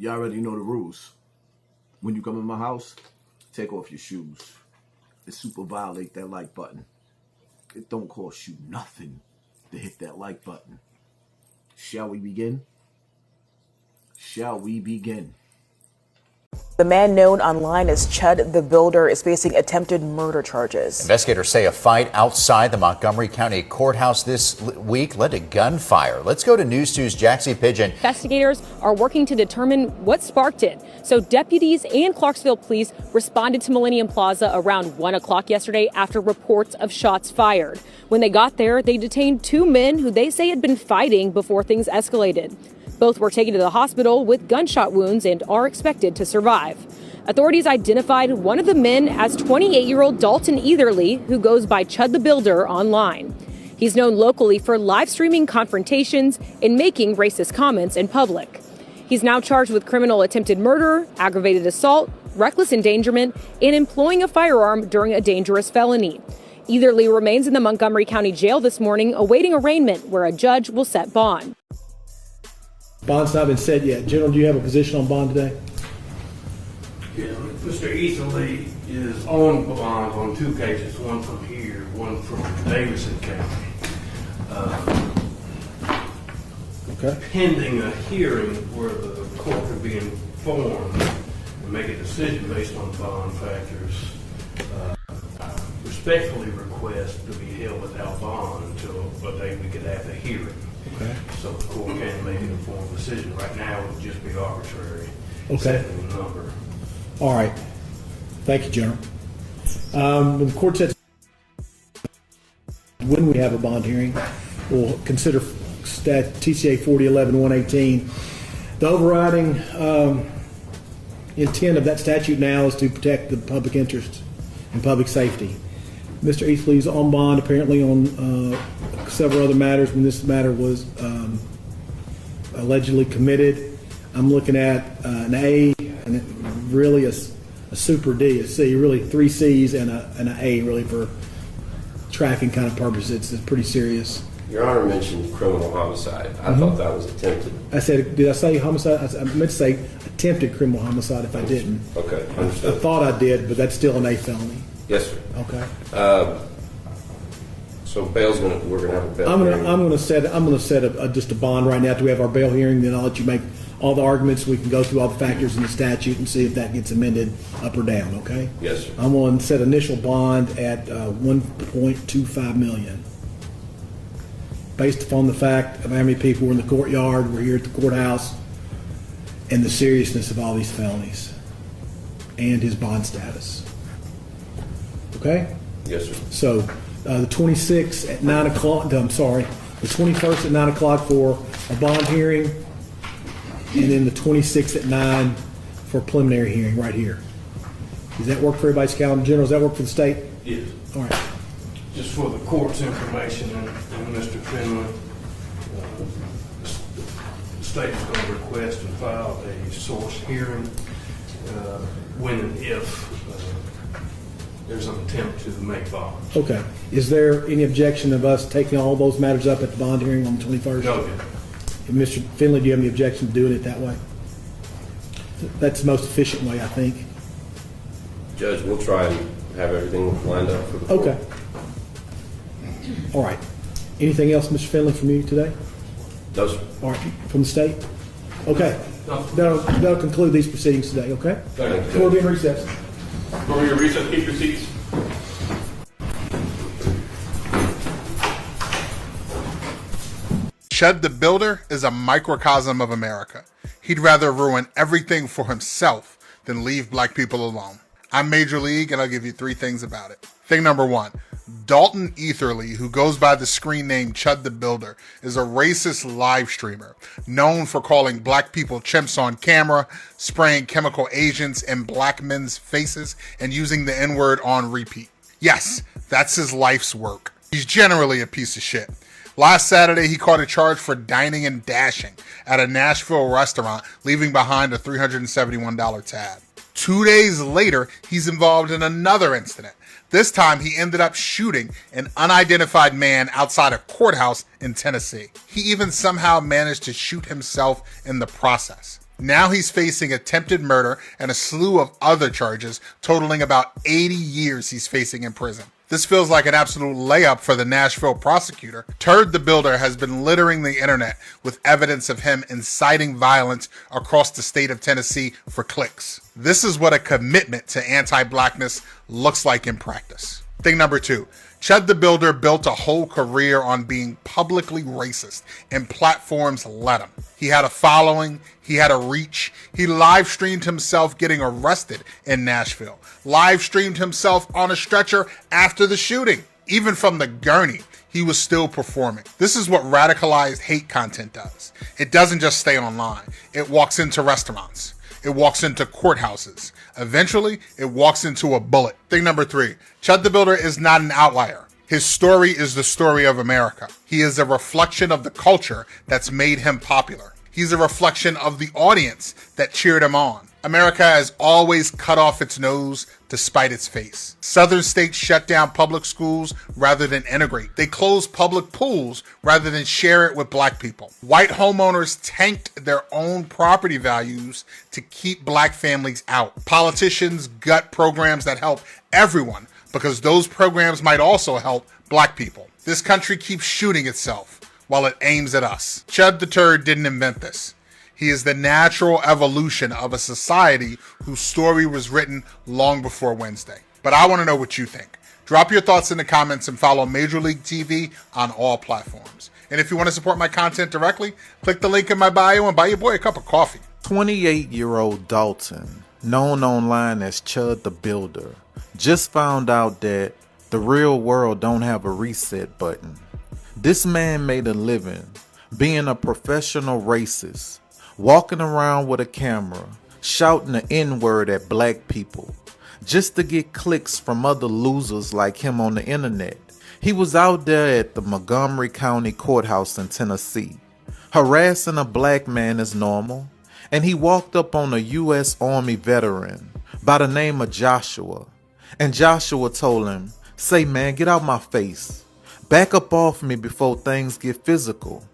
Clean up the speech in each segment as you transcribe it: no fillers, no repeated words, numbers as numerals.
Y'all already know the rules. When you come in my house, take off your shoes. It's super violate that like button. It don't cost you nothing to hit that like button. Shall we begin? Shall we begin? The man known online as Chud the Builder is facing attempted murder charges. Investigators say a fight outside the Montgomery County courthouse this week led to gunfire. Let's go to News 2's Jaxie Pigeon. Investigators are working to determine what sparked it. So deputies and Clarksville police responded to Millennium Plaza around 1 o'clock yesterday after reports of shots fired. When they got there, they detained two men who they say had been fighting before things escalated. Both were taken to the hospital with gunshot wounds and are expected to survive. Authorities identified one of the men as 28-year-old Dalton Etherly, who goes by Chud the Builder online. He's known locally for live streaming confrontations and making racist comments in public. He's now charged with criminal attempted murder, aggravated assault, reckless endangerment, and employing a firearm during a dangerous felony. Etherly remains in the Montgomery County Jail this morning, awaiting arraignment, where a judge will set bond. Bond's not been set yet. General, do you have a position on bond today? Yeah, Mr. Etherly is on bond on two cases, one from here, one from Davidson County. Okay. Pending a hearing where the court could be informed and make a decision based on bond factors. I respectfully request to be held without bond until a day we could have a hearing. Okay. So the court can make an informed decision. Right now, it would just be arbitrary. Okay. Setting the number. All right. Thank you, General. When the court sets when we have a bond hearing, we'll consider TCA 4011-118. The overriding intent of that statute now is to protect the public interest and public safety. Mr. Etherly is on bond apparently on several other matters when this matter was allegedly committed. I'm looking at an A and really a super D, a C, really 3 C's and an A really for tracking kind of purposes. It's pretty serious. Your Honor mentioned criminal homicide. I thought that was attempted. I said, did I say homicide? I meant to say attempted criminal homicide if I didn't. Okay, I understood. thought I did, but that's still an A felony. Yes, sir. Okay. So we're gonna have a bail. I'm gonna set just a bond right now till we have our bail hearing. Then I'll let you make all the arguments. We can go through all the factors in the statute and see if that gets amended up or down. Okay. Yes, sir. I'm going to set initial bond at $1.25 million, based upon the fact of how many people were in the courtyard, we're here at the courthouse, and the seriousness of all these felonies, and his bond status. Okay. Yes, sir. So the 26th at 9 o'clock, I'm sorry, the 21st at 9 o'clock for a bond hearing, and then the 26th at 9 for a preliminary hearing right here. Does that work for everybody's calendar? General, does that work for the state? Yes. All right. Just for the court's information and Mr. Finley, the state is going to request and file a source hearing when and if there's an attempt to make bond. Okay. Is there any objection of us taking all those matters up at the bond hearing on the 21st? No. And Mr. Finley, do you have any objection to doing it that way? That's the most efficient way, I think. Judge, we'll try and have everything lined up for the court. Okay. All right. Anything else, Mr. Finley, from you today? No, sir. All right. From the state? Okay. That'll conclude these proceedings today, okay? Thank you. We'll be in recess. Before your recess, keep your seats. Chud the Builder is a microcosm of America. He'd rather ruin everything for himself than leave black people alone. I'm Major League, and I'll give you 3 things about it. Thing number 1, Dalton Etherly, who goes by the screen name Chud the Builder, is a racist live streamer known for calling black people chimps on camera, spraying chemical agents in black men's faces, and using the N-word on repeat. Yes, that's his life's work. He's generally a piece of shit. Last Saturday, he caught a charge for dining and dashing at a Nashville restaurant, leaving behind a $371 tab. 2 days later, he's involved in another incident. This time, he ended up shooting an unidentified man outside a courthouse in Tennessee. He even somehow managed to shoot himself in the process. Now he's facing attempted murder and a slew of other charges, totaling about 80 years he's facing in prison. This feels like an absolute layup for the Nashville prosecutor. Chud the Builder has been littering the internet with evidence of him inciting violence across the state of Tennessee for clicks. This is what a commitment to anti-blackness looks like in practice. Thing number 2. Chud the Builder built a whole career on being publicly racist, and platforms let him. He had a following, he had a reach, he live streamed himself getting arrested in Nashville, live streamed himself on a stretcher after the shooting. Even from the gurney, he was still performing. This is what radicalized hate content does. It doesn't just stay online, it walks into restaurants. It walks into courthouses. Eventually, it walks into a bullet. Thing number 3, Chud the Builder is not an outlier. His story is the story of America. He is a reflection of the culture that's made him popular. He's a reflection of the audience that cheered him on. America has always cut off its nose to spite its face. Southern states shut down public schools rather than integrate. They closed public pools rather than share it with black people. White homeowners tanked their own property values to keep black families out. Politicians gut programs that help everyone because those programs might also help black people. This country keeps shooting itself while it aims at us. Chud the Turd didn't invent this. He is the natural evolution of a society whose story was written long before Wednesday. But I want to know what you think. Drop your thoughts in the comments and follow Major League TV on all platforms. And if you want to support my content directly, click the link in my bio and buy your boy a cup of coffee. 28-year-old Dalton, known online as Chud the Builder, just found out that the real world don't have a reset button. This man made a living being a professional racist, walking around with a camera, shouting the N-word at black people, just to get clicks from other losers like him on the internet. He was out there at the Montgomery County Courthouse in Tennessee. Harassing a black man is normal, and he walked up on a U.S. Army veteran by the name of Joshua, and Joshua told him, "Say man, get out my face. Back up off me before things get physical."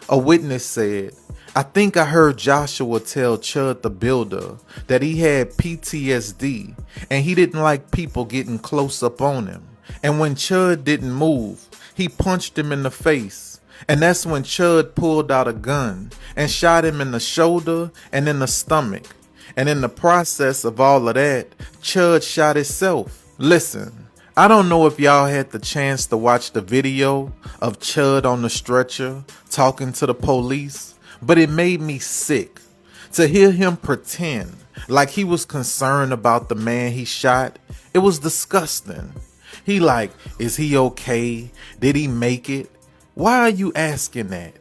A witness said, "I think I heard Joshua tell Chud the Builder that he had PTSD and he didn't like people getting close up on him. And when Chud didn't move, he punched him in the face. And that's when Chud pulled out a gun and shot him in the shoulder and in the stomach. And in the process of all of that, Chud shot himself." Listen, I don't know if y'all had the chance to watch the video of Chud on the stretcher talking to the police, but it made me sick to hear him pretend like he was concerned about the man he shot. It was disgusting. He like, is he okay? Did he make it? Why are you asking that?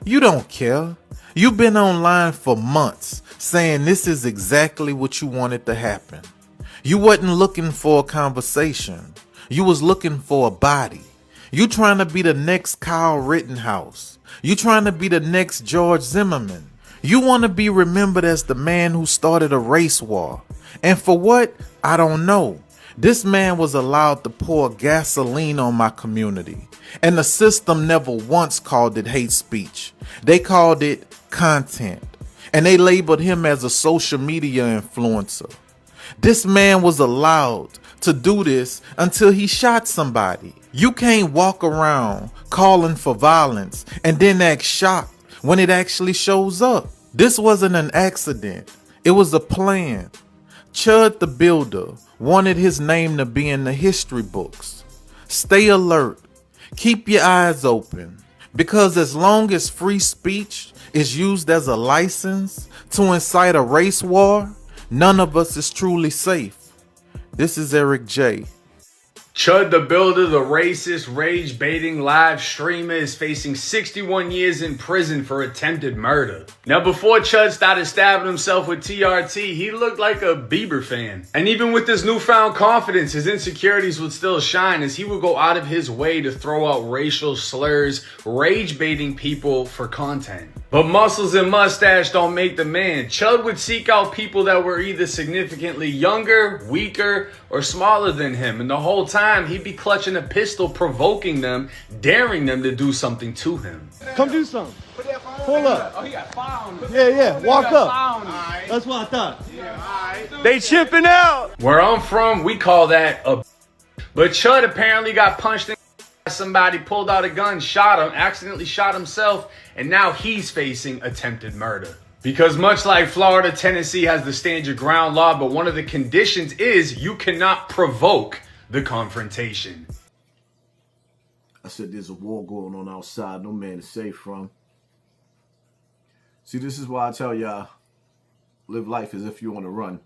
You don't care. You've been online for months saying this is exactly what you wanted to happen. You wasn't looking for a conversation. You was looking for a body. You trying to be the next Kyle Rittenhouse. You trying to be the next George Zimmerman. You want to be remembered as the man who started a race war. And for what? I don't know. This man was allowed to pour gasoline on my community. And the system never once called it hate speech. They called it content. And they labeled him as a social media influencer. This man was allowed to do this until he shot somebody. You can't walk around calling for violence and then act shocked when it actually shows up. This wasn't an accident. It was a plan. Chud the Builder wanted his name to be in the history books. Stay alert. Keep your eyes open. Because as long as free speech is used as a license to incite a race war, none of us is truly safe. This is Eric J. Chud the Builder, the racist, rage-baiting live streamer, is facing 61 years in prison for attempted murder. Now, before Chud started stabbing himself with TRT, he looked like a Bieber fan. And even with this newfound confidence, his insecurities would still shine as he would go out of his way to throw out racial slurs, rage-baiting people for content. But muscles and mustache don't make the man. Chud would seek out people that were either significantly younger, weaker, or smaller than him. And the whole time, he'd be clutching a pistol, provoking them, daring them to do something to him. Come do something. Pull up. Oh, he got found. Yeah. Walk up. That's what I thought. They chipping out. Where I'm from, we call that a. But Chud apparently got punched in. Somebody pulled out a gun, shot him, accidentally shot himself, and now he's facing attempted murder. Because much like Florida, Tennessee has the stand your ground law, but one of the conditions is you cannot provoke the confrontation. I said there's a war going on outside, no man is safe from. See, this is why I tell y'all, live life as if you want to run.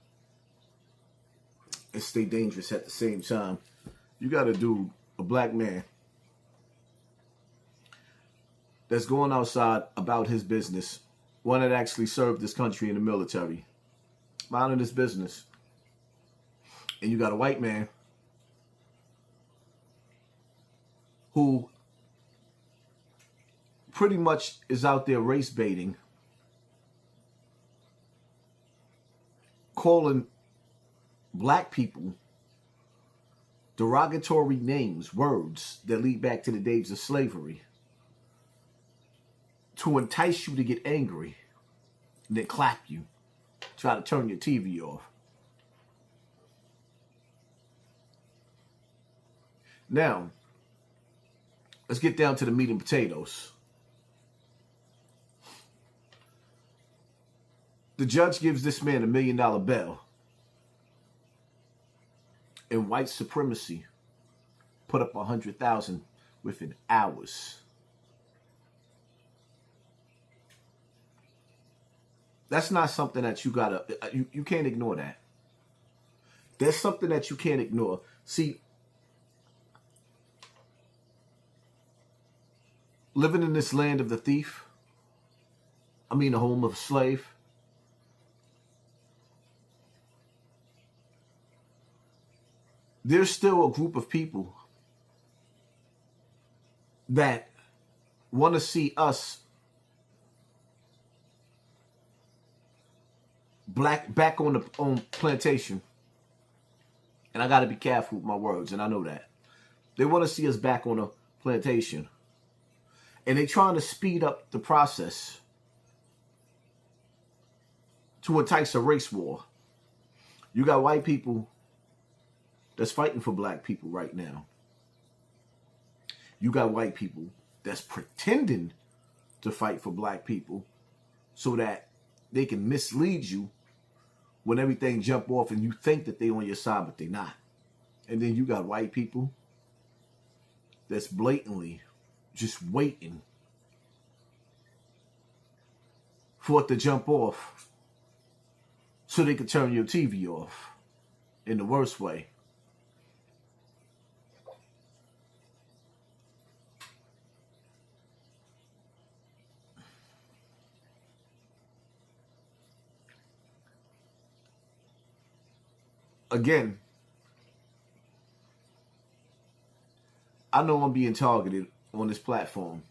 And stay dangerous at the same time. You got a dude, a black man, that's going outside about his business. One that actually served this country in the military. Minding his business. And you got a white man who pretty much is out there race baiting, calling black people derogatory names, words that lead back to the days of slavery, to entice you to get angry and then clap you, try to turn your TV off. Now, let's get down to the meat and potatoes. The judge gives this man $1 million bail. And white supremacy put up 100,000 within hours. That's not something that you gotta, you can't ignore that. There's something that you can't ignore. See, living in this land of the thief, I mean the home of a slave, there's still a group of people that want to see us black back on the plantation. And I got to be careful with my words, and I know that. They want to see us back on the plantation. And they're trying to speed up the process to entice a race war. You got white people that's fighting for black people right now. You got white people that's pretending to fight for black people so that they can mislead you when everything jump off and you think that they on your side, but they're not. And then you got white people that's blatantly just waiting for it to jump off so they can turn your TV off in the worst way. Again, I know I'm being targeted on this platform,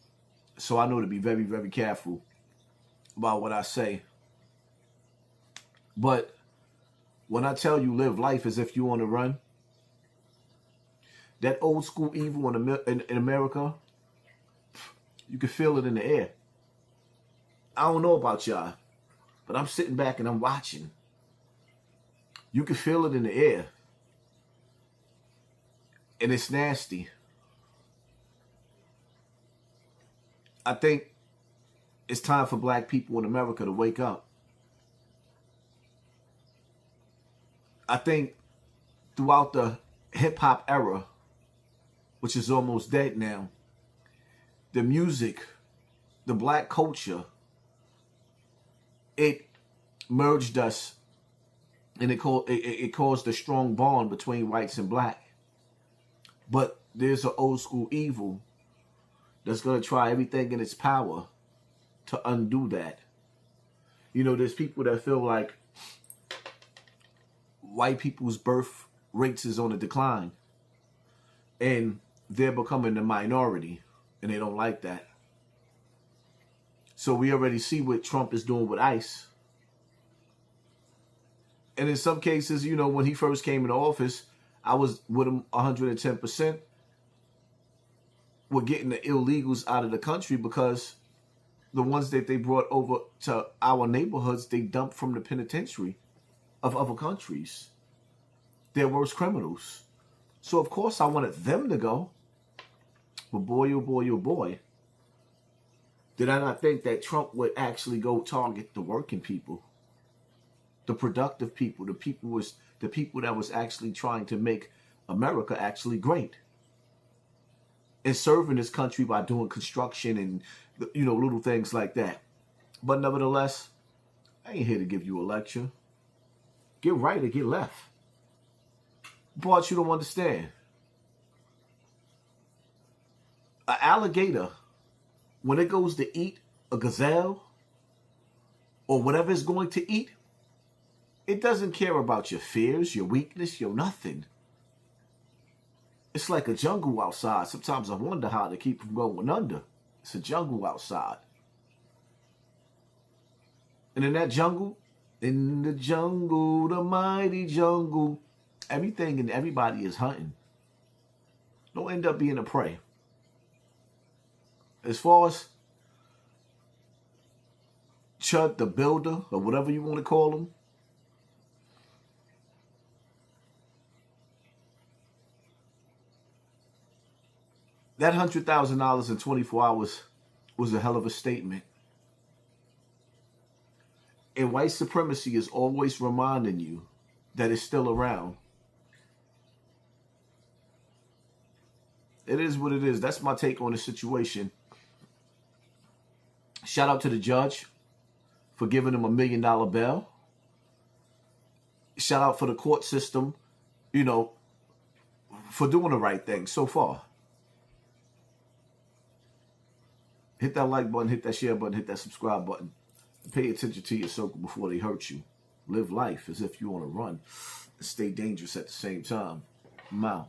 so I know to be very, very careful about what I say. But when I tell you live life as if you want to run, that old school evil in America, you can feel it in the air. I don't know about y'all, but I'm sitting back and I'm watching. You can feel it in the air. And it's nasty. I think it's time for black people in America to wake up. I think throughout the hip-hop era, which is almost dead now, the music, the black culture, it merged us. And it caused a strong bond between whites and black. But there's an old school evil that's going to try everything in its power to undo that. You know, there's people that feel like white people's birth rates is on a decline. And they're becoming the minority. And they don't like that. So we already see what Trump is doing with ICE. And in some cases, you know, when he first came into office, I was with him 110%. were getting the illegals out of the country because the ones that they brought over to our neighborhoods, they dumped from the penitentiary of other countries. They're worse criminals. So, of course, I wanted them to go. But boy, oh boy, oh boy, did I not think that Trump would actually go target the working people, the productive people, the people that was actually trying to make America actually great, and serving this country by doing construction and, you know, little things like that. But nevertheless, I ain't here to give you a lecture. Get right or get left. But you don't understand. An alligator, when it goes to eat a gazelle or whatever it's going to eat, it doesn't care about your fears, your weakness, your nothing. It's like a jungle outside. Sometimes I wonder how to keep from going under. It's a jungle outside. And in that jungle, in the jungle, the mighty jungle, everything and everybody is hunting. Don't end up being a prey. As far as Chud the Builder, or whatever you want to call him, that $100,000 in 24 hours was a hell of a statement. And white supremacy is always reminding you that it's still around. It is what it is. That's my take on the situation. Shout out to the judge for giving him $1 million bail. Shout out for the court system, you know, for doing the right thing so far. Hit that like button, hit that share button, hit that subscribe button. Pay attention to your circle before they hurt you. Live life as if you want to run and stay dangerous at the same time. I'm out.